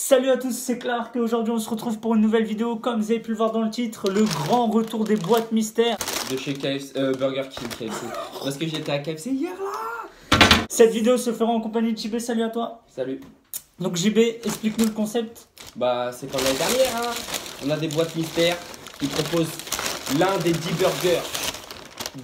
Salut à tous, c'est Clark et aujourd'hui on se retrouve pour une nouvelle vidéo. Comme vous avez pu le voir dans le titre, le grand retour des boîtes mystères de chez KFC, Burger King KFC. Parce que j'étais à KFC hier là. Cette vidéo se fera en compagnie de JB, salut à toi. Salut. Donc JB, explique-nous le concept. Bah c'est comme l'année dernière hein. On a des boîtes mystères qui proposent l'un des 10 burgers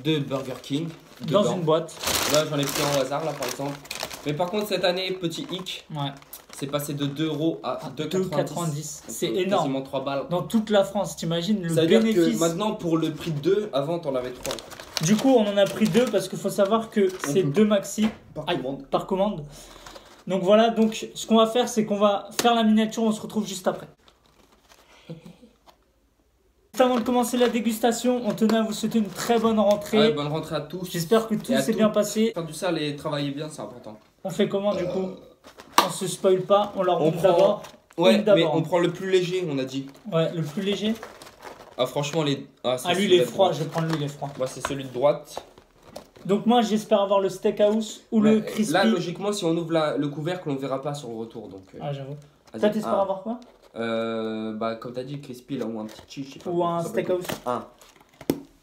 de Burger King Dans une boîte. Là j'en ai pris un au hasard là par exemple. Mais par contre cette année, petit hic, ouais. C'est passé de 2 € à 2,90 €. C'est énorme. Quasiment 3 balles. Dans toute la France, t'imagines le bénéfice. bénéfice. Ça veut dire que maintenant pour le prix de 2, avant t'en avais 3. Du coup on en a pris 2 parce qu'il faut savoir que c'est 2 maxi par commande. Donc voilà, donc ce qu'on va faire c'est qu'on va faire la miniature, on se retrouve juste après. Avant de commencer la dégustation, on tenait à vous souhaiter une très bonne rentrée. Ouais, bonne rentrée à tous. J'espère que tout s'est bien passé. Faire du sale et travailler bien, c'est important. On fait comment du coup? On se spoil pas, on leur montre d'abord. Ouais, mais on prend le plus léger, on a dit. Ouais, le plus léger. Ah franchement, les... Ah, lui il est froid, je vais prendre lui il est froid. Moi c'est celui de droite. Donc moi j'espère avoir le steakhouse ou le crispy. Là logiquement si on ouvre le couvercle on ne verra pas sur le retour donc. Ah j'avoue. Toi t'espères avoir quoi? Bah comme t'as dit crispy là ou un petit cheese je sais pas. Ou un steakhouse.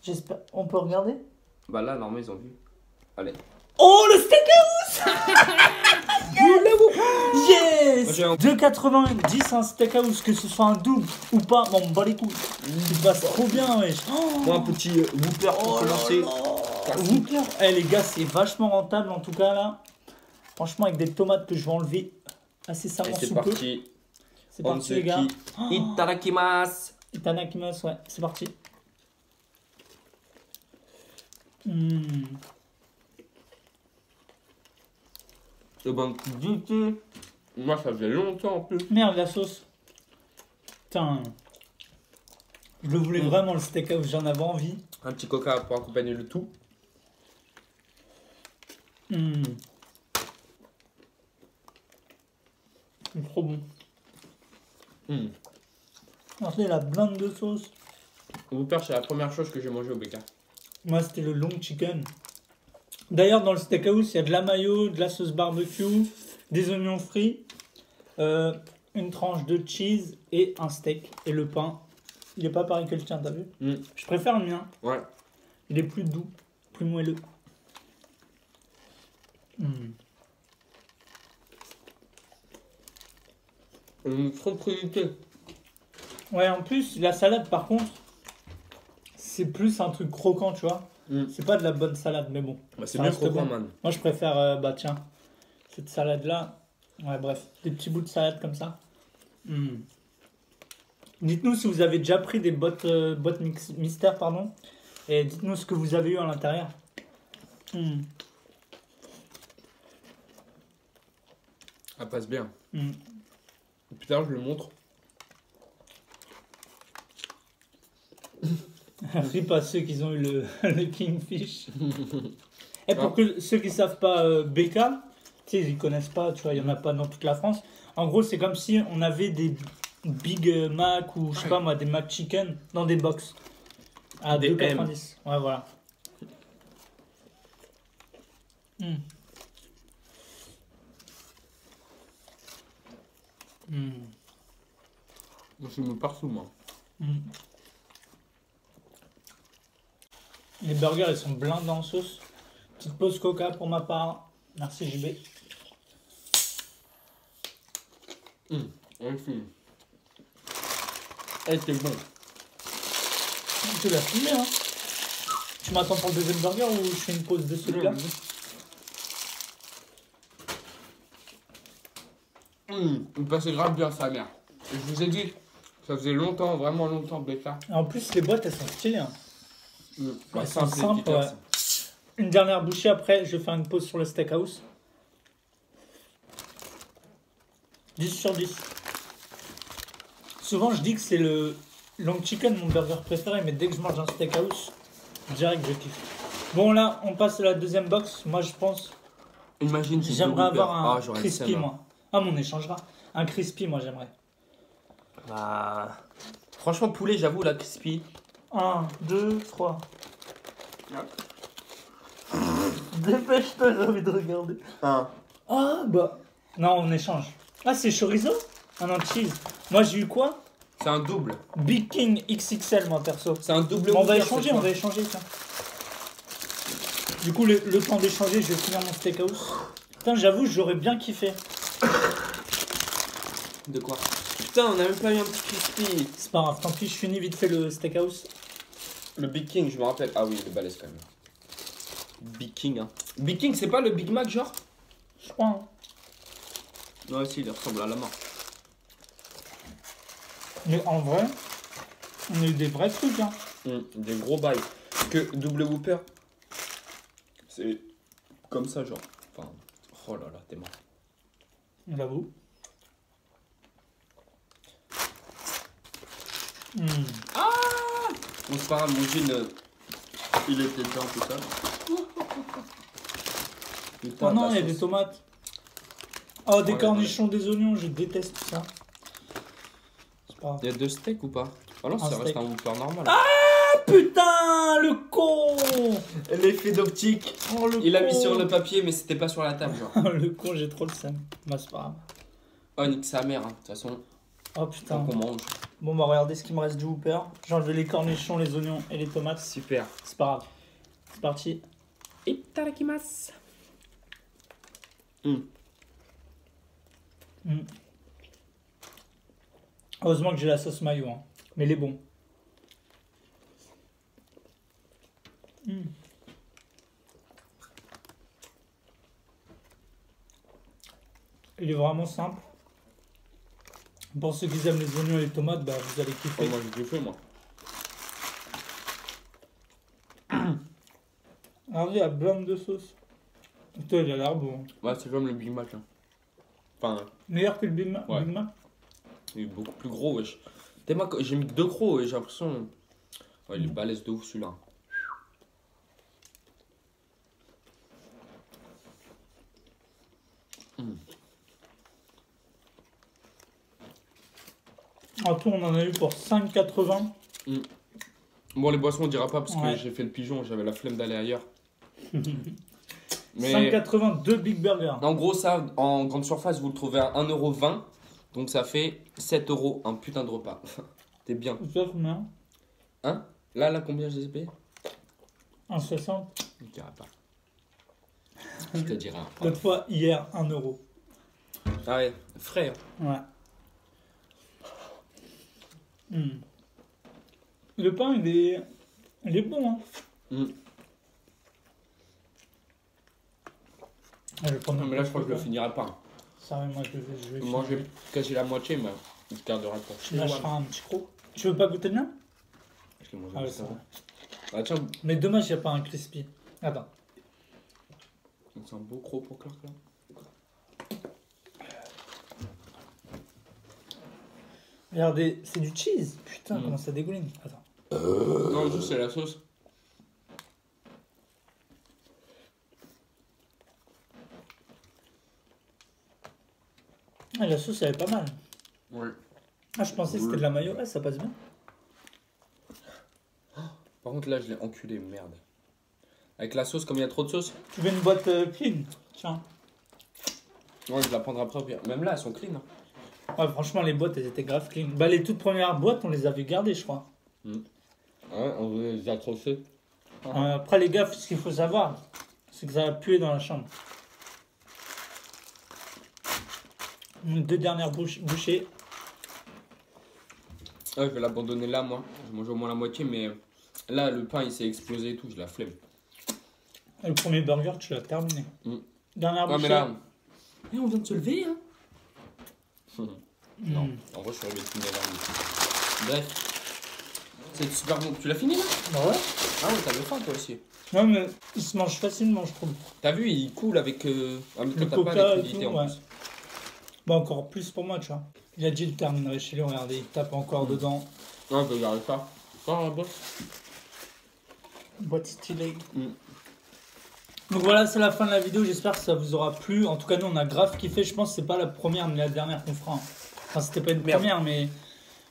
J'espère. On peut regarder? Bah là normalement ils ont vu. Allez. Oh le steakhouse. Yes, 2,90 un steakhouse, que ce soit un double ou pas, bon, on me bat les couilles. Il passe trop bien, wesh. Moi un petit Whopper pour commencer. Whopper. Eh les gars, c'est vachement rentable en tout cas là. Franchement, avec des tomates que je vais enlever assez savamment sous peu. C'est parti les gars. Itadakimasu. Itadakimasu, ouais, c'est parti. Moi ça faisait longtemps en plus. Merde la sauce. Putain. Je le voulais vraiment le steakhouse, j'en avais envie. Un petit coca pour accompagner le tout. C'est trop bon. Regardez la blinde de sauce. Whopper c'est la première chose que j'ai mangé au BK. Moi c'était le long chicken. D'ailleurs dans le steakhouse il y a de la mayo, de la sauce barbecue, des oignons frits, une tranche de cheese et un steak. Et le pain, il est pas pareil que le tien, t'as vu? Je préfère le mien. Ouais. Il est plus doux, plus moelleux. Trop de crédité. Ouais, en plus la salade par contre, c'est plus un truc croquant, tu vois. C'est pas de la bonne salade, mais bon. Bah, c'est bien croquant, man. Moi, je préfère, bah tiens, cette salade-là. Ouais, bref, des petits bouts de salade comme ça. Dites-nous si vous avez déjà pris des boîtes mystères, pardon. Et dites-nous ce que vous avez eu à l'intérieur. Ça passe bien. Putain, je le montre. Rip à ceux qui ont eu le Kingfish. Et pour que ceux qui savent pas BK, tu sais, ils connaissent pas, tu vois, il y en a pas dans toute la France. En gros, c'est comme si on avait des Big Mac ou je sais pas moi, des Mac Chicken dans des box à 2,90. Ouais, voilà. Je suis mis partout, moi. Les burgers, ils sont blindés en sauce. Petite pause coca pour ma part. Merci JB. Elle était bon. Tu l'as filmé, hein? Tu m'attends pour le deuxième burger ou je fais une pause de celui-là? Il passait grave bien sa mère. Je vous ai dit, ça faisait longtemps, vraiment longtemps BK. En plus, les boîtes, elles sont stylées. Hein. Elles sont simples, ouais. Une dernière bouchée après, je vais faire une pause sur le steakhouse. 10 sur 10. Souvent, je dis que c'est le long chicken, mon burger préféré, mais dès que je mange un steakhouse, je dirais que je kiffe. Bon, là, on passe à la deuxième box. Moi, je pense... Imagine si j'aimerais avoir un crispy, moi. Ah, mais on échangera. Un crispy, moi, j'aimerais. Bah... Franchement, poulet, j'avoue, la crispy. 1, 2, 3. Dépêche-toi, j'ai envie de regarder. Ah bah. Non, on échange. Ah, c'est chorizo? Ah non, cheese. Moi, j'ai eu quoi? C'est un double. Big King XXL, moi, perso. C'est un double. Bon, on va Whopper, échanger, cette on fois. va échanger, tiens. Du coup, le temps d'échanger, je vais finir mon steakhouse. Putain, j'avoue, j'aurais bien kiffé. De quoi? Putain, on a même pas eu un petit crispy. C'est pas grave, tant pis, je finis vite fait le steakhouse. Le Big King, je me rappelle. Ah oui, il est balèze quand même. Big King, hein. Big King, c'est pas le Big Mac, genre? Je crois, hein. Ouais, si, il ressemble à la mort. Mais en vrai, on a eu des vrais trucs, hein. Des gros bails. Que double Whopper, c'est comme ça, genre. Enfin, oh là là, t'es mort. J'avoue. Bon, c'est pas grave, mon jean, il était dedans tout ça. Oh non, il y a des tomates. Oh, des Oh, cornichons, des oignons, je déteste ça. C'est pas grave. Il y a 2 steaks ou pas? Ah non, Un ça reste steak. un Whopper normal. Ah putain, le con. L'effet d'optique. Oh, le Il a con. mis sur le papier, mais c'était pas sur la table, genre. Le con, j'ai trop le seum. Bah, c'est pas grave. Oh, nique sa mère, hein. De toute façon, Oh putain. tant qu'on mange. Bon, bah, regardez ce qui me reste du Whopper. J'ai enlevé les cornichons, les oignons et les tomates. Super. C'est pas grave. C'est parti. Itadakimasu. Heureusement que j'ai la sauce mayo, hein. Mais il est bon. Il est vraiment simple. Pour ceux qui aiment les oignons et les tomates, bah, vous allez Oh, kiffer. moi, j'ai kiffé, moi. Regardez, il y a plein de sauce. Putain, il a l'air bon. Ouais, c'est comme le Big Mac, hein. Enfin, Meilleur que le Big Mac. Ouais. Big Mac. il est beaucoup plus gros, wesh. Tellement que j'ai mis 2 crocs et j'ai l'impression. Ouais, il est balèze de ouf celui-là. En tout, on en a eu pour 5,80. Bon, les boissons, on dira pas parce Ouais. que j'ai fait le pigeon, j'avais la flemme d'aller ailleurs. Mais 5,80, 2 Big Burgers. en gros, ça, en grande surface, vous le trouvez à 1,20€. Donc ça fait 7€, un putain de repas. T'es bien. Vous savez combien? Là, combien je les ai payés? 1,60. Je dirai pas. Je te dirai. L'autre fois, hier, 1 euro. Ah ouais, frais. Hein. Ouais. Le pain, il est bon, hein. Ah, je vais prendre Non, un mais là, peu je crois que je de le coca. finirai pas. Ça, ouais, moi, je vais Moi, finir. j'ai quasi la moitié, mais je garderai pour Je chez moi. lâcherai un petit croc. Tu veux pas goûter le mien? Parce que moi, Ah ouais, j'aime c'est ça. vrai. Ah tiens, Mais dommage, il n'y a pas un crispy. Attends. c'est un beau croc pour Clark là. Regardez, c'est du cheese. Putain, Mm. comment ça dégouline. Attends. Non, juste c'est la sauce. Ah, la sauce, elle est pas mal. Ouais. Ah, je pensais que c'était de la mayo. Ah, ça passe bien. Par contre, là, je l'ai enculé, merde. Avec la sauce, comme il y a trop de sauce. Tu veux une boîte clean? Tiens. Ouais, je la prendrai après. Au pire. Même là, elles sont clean. Hein. Ouais, franchement, les boîtes, elles étaient grave clean. Bah, les toutes premières boîtes, on les avait gardées, je crois. Ouais, on les a accrochées. Après, les gars, ce qu'il faut savoir, c'est que ça a pué dans la chambre. Donc, 2 dernières bouchées. Ouais, je vais l'abandonner là, moi. Je mange au moins la moitié, mais là, le pain, il s'est explosé et tout. J'ai la flemme. Et le premier burger, tu l'as terminé. Dernière Ouais, bouchée. mais là. Eh, on vient de se lever, hein. Non, Mm. en vrai, je suis arrivé de finir. Bref. C'est super bon. Tu l'as fini là? Bah ouais. Ah ouais, t'avais faim toi aussi. Ouais, mais il se mange facilement, je trouve. T'as vu, il coule avec. Ah, mais toi, Le t'as pas coca et l'électricité tout, en ouais. plus. Bah, encore plus pour moi, tu vois. Il a dit il terminerait chez lui, regardez, il tape encore dedans. Non, je regarde ça. Ah, bon. Boîte stylée. Mm. Donc voilà, c'est la fin de la vidéo. J'espère que ça vous aura plu. En tout cas, nous, on a grave kiffé. Je pense que c'est pas la première, mais la dernière qu'on fera. Enfin, c'était pas une Merde. première, mais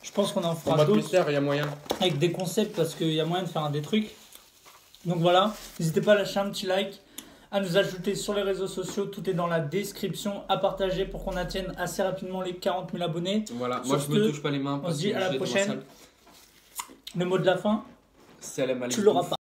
je pense qu'on en On fera va d'autres mystère, il y a moyen. avec des concepts parce qu'il y a moyen de faire des trucs. Donc voilà, n'hésitez pas à lâcher un petit like. à nous ajouter sur les réseaux sociaux. Tout est dans la description, à partager pour qu'on atteigne assez rapidement les 40 000 abonnés. Voilà, Sur moi je ce, me touche pas les mains. On se dit à la prochaine. Le mot de la fin, Salam tu alaikum. l'auras pas.